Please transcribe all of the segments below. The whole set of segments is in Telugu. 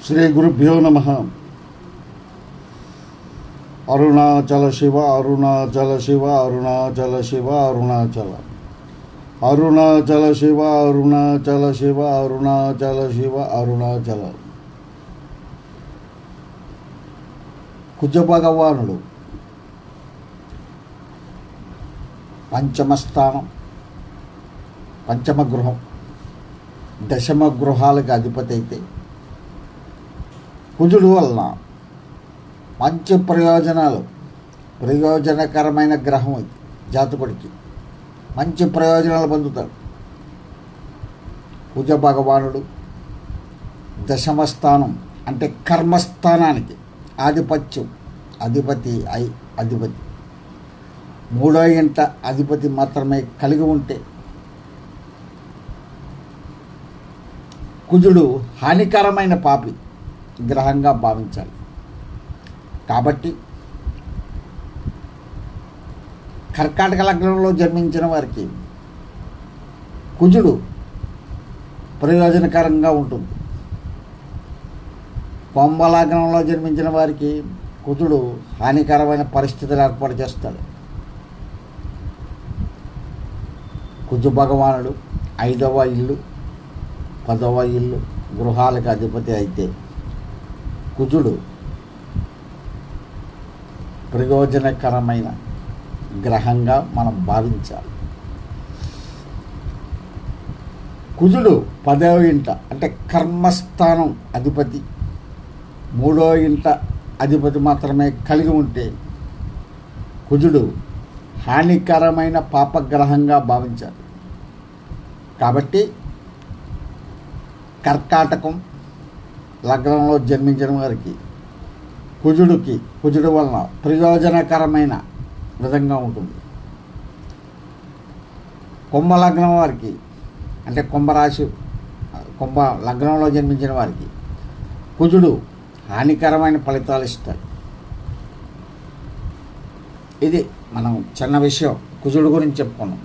శ్రీ గురుభ్యో నమః. అరుణాచల శివ అరుణాచల శివ అరుణాచల శివ అరుణాచల అరుణాచల శివ అరుణాచల శివ అరుణాచల శివ అరుణాచల. కుజ భగవానుడు పంచమ స్థానం, పంచమ గృహం, దశమ గృహాలకు అధిపతి అయితే కుజుడు వలన మంచి ప్రయోజనకరమైన గ్రహం ఇది. జాతకుడికి మంచి ప్రయోజనాలు పొందుతాడు. కుజ భగవానుడు దశమ స్థానం అంటే కర్మస్థానానికి అధిపతి మూడో ఇంట అధిపతి మాత్రమే కలిగి ఉంటే కుజుడు హానికరమైన పాపి గ్రహంగా భావించాలి. కాబట్టి కర్కాటక లగ్నంలో జన్మించిన వారికి కుజుడు ప్రయోజనకరంగా ఉంటుంది. కుంభ లగ్నంలో జన్మించిన వారికి కుజుడు హానికరమైన పరిస్థితులు ఏర్పాటు చేస్తాడు. కుజ భగవానుడు 5వ ఇల్లు 10వ ఇల్లు గృహాలకు అధిపతి అయితే కుజుడు ప్రయోజనకరమైన గ్రహంగా మనం భావించాలి. కుజుడు 10వ ఇంట అంటే కర్మస్థానం అధిపతి, 3వ ఇంట అధిపతి మాత్రమే కలిగి ఉంటే కుజుడు హానికరమైన పాపగ్రహంగా భావించాలి. కాబట్టి కర్కాటకం లగ్నంలో జన్మించిన వారికి కుజుడు వలన ప్రయోజనకరమైన విధంగా ఉంటుంది. కుంభ లగ్నం వారికి అంటే కుంభ లగ్నంలో జన్మించిన వారికి కుజుడు హానికరమైన ఫలితాలు ఇస్తాడు. ఇది మనం చిన్న విషయం కుజుడు గురించి చెప్పుకున్నాం.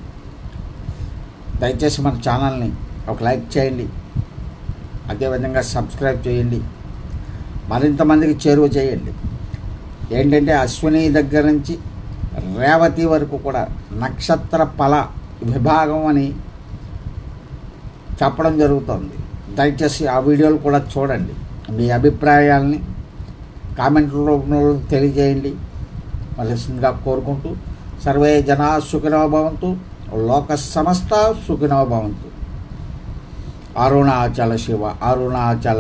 దయచేసి మన ఛానల్ని ఒక లైక్ చేయండి, అదేవిధంగా సబ్స్క్రైబ్ చేయండి, మరింత మందికి చేరువ చేయండి. ఏంటంటే అశ్విని దగ్గర నుంచి రేవతి వరకు కూడా నక్షత్ర ఫల విభాగం అని చెప్పడం జరుగుతుంది. దయచేసి ఆ వీడియోలు కూడా చూడండి. మీ అభిప్రాయాల్ని కామెంట్ రూపంలో తెలియజేయండి మనస్సుగా కోరుకుంటూ సర్వే జనా సుఖినో భవంతు, లోక సమస్త సుఖినో భవంతు. అరుణాచల శివ అరుణాచల